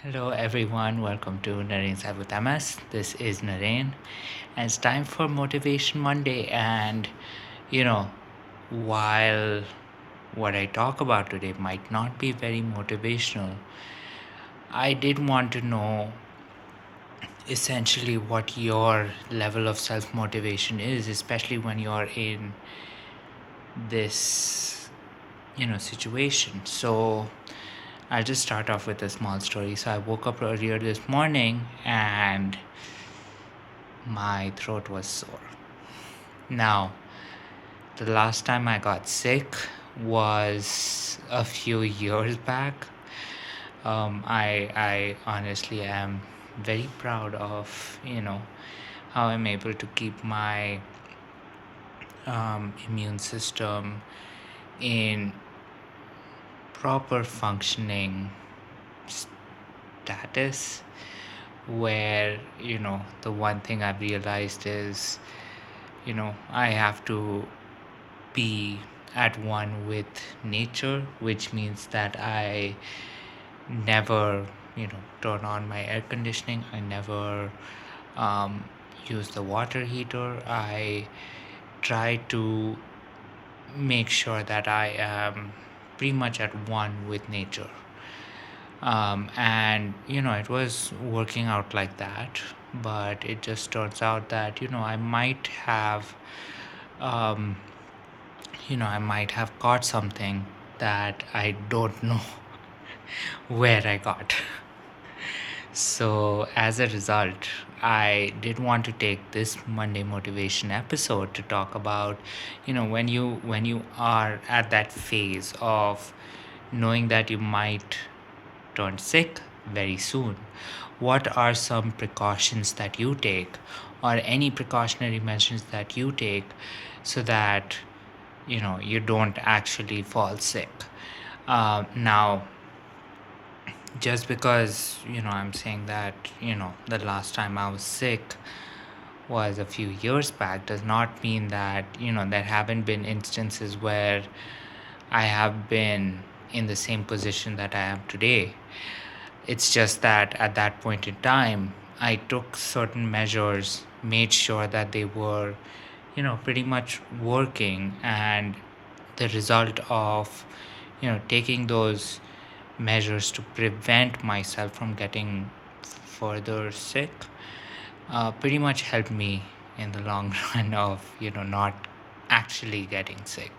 Hello everyone, welcome to Narain's Sabutamas. This is Narain, and it's time for Motivation Monday. And you know, while what I talk about today might not be very motivational, I did want to know essentially what your level of self motivation is, especially when you're in this situation. So I'll just start off with a small story. So I woke up earlier this morning and my throat was sore. Now, the last time I got sick was a few years back. I honestly am very proud of how I'm able to keep my immune system in proper functioning status. Where the one thing I've realized is I have to be at one with nature, which means that I never, turn on my air conditioning. I never um, use the water heater. I try to make sure that I am pretty much at one with nature. And it was working out like that, but it just turns out that I might have um, I might have got something that I don't know where I got. So, as a result, I did want to take this Monday motivation episode to talk about, when you are at that phase of knowing that you might turn sick very soon, what are some precautions that you take, or any precautionary measures that you take, so that you don't actually fall sick. Now, just because I'm saying that the last time I was sick was a few years back does not mean that there haven't been instances where I have been in the same position that I am today. It's just that at that point in time I took certain measures, made sure that they were pretty much working, and the result of taking those measures to prevent myself from getting further sick pretty much helped me in the long run of not actually getting sick.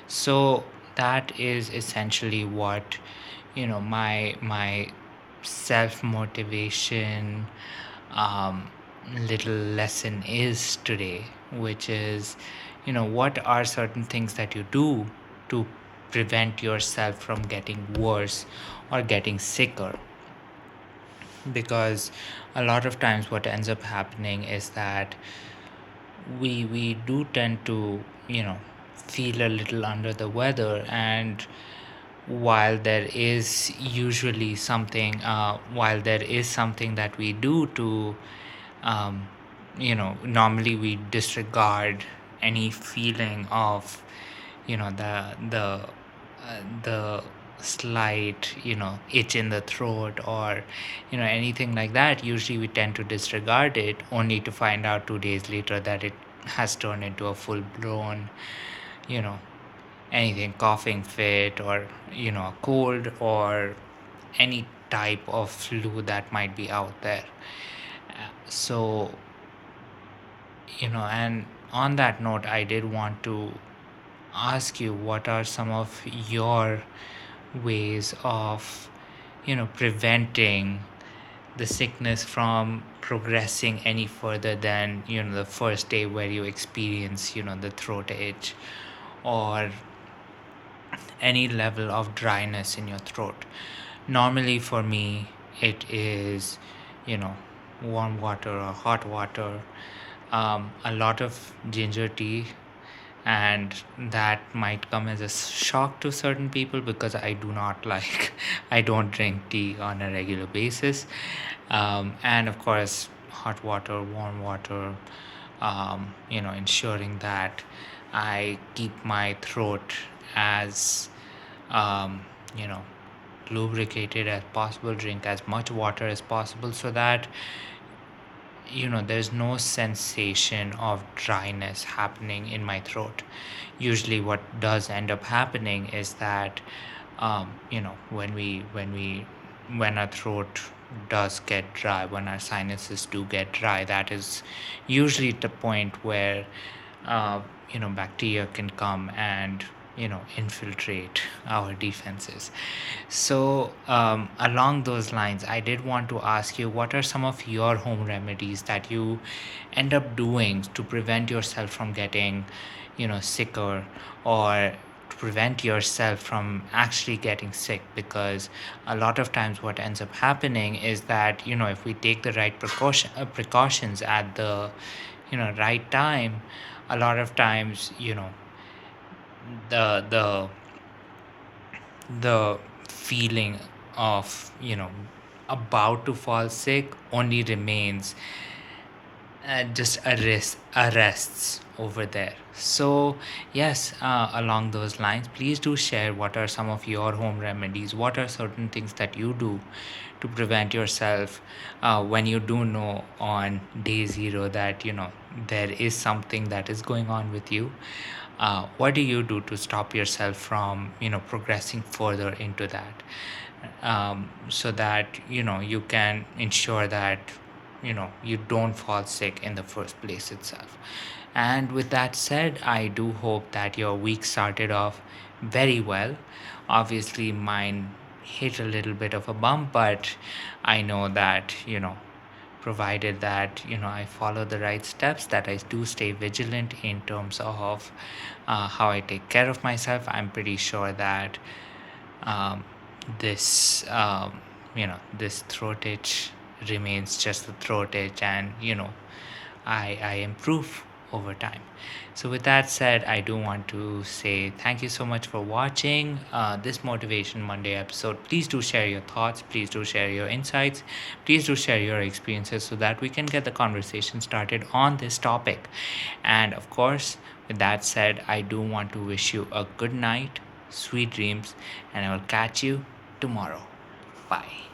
So that is essentially what my self motivation um, little lesson is today, which is what are certain things that you do to prevent yourself from getting worse or getting sicker. Because a lot of times what ends up happening is that we do tend to feel a little under the weather, and while there is something that we do to um, normally we disregard any feeling of the slight itch in the throat, or anything like that. Usually we tend to disregard it, only to find out 2 days later that it has turned into a full blown you know anything, coughing fit, or a cold, or any type of flu that might be out there. So and on that note, I did want to ask you, what are some of your ways of preventing the sickness from progressing any further than the first day where you experience the throat itch, or any level of dryness in your throat. Normally for me it is you know warm water or hot water, a lot of ginger tea. And that might come as a shock to certain people, because I do not like I don't drink tea on a regular basis. And of course, hot water, warm water, ensuring that I keep my throat as um, you know lubricated as possible, drink as much water as possible, so that there's no sensation of dryness happening in my throat. Usually what does end up happening is that when our throat does get dry, when our sinuses do get dry, that is usually the point where bacteria can come and infiltrate our defenses. So along those lines, I did want to ask you, what are some of your home remedies that you end up doing to prevent yourself from getting sicker, or to prevent yourself from actually getting sick? Because a lot of times what ends up happening is that if we take the right precautions at the right time, a lot of times the the the feeling of about to fall sick only remains, just arrests over there. So yes, along those lines, please do share what are some of your home remedies, what are certain things that you do to prevent yourself, when you do know on day zero that there is something that is going on with you. What do you do to stop yourself from progressing further into that, so that you can ensure that you don't fall sick in the first place itself? And with that said, I do hope that your week started off very well. Obviously mine hit a little bit of a bump, but I know that provided that I follow the right steps, that I do stay vigilant in terms of how I take care of myself, I'm pretty sure that um, this this throat itch remains just the throat itch, and I improve over time. So with that said, I do want to say thank you so much for watching this Motivation Monday episode. Please do share your thoughts, please do share your insights, please do share your experiences, so that we can get the conversation started on this topic. And of course, with that said, I do want to wish you a good night, sweet dreams, and I will catch you tomorrow. Bye.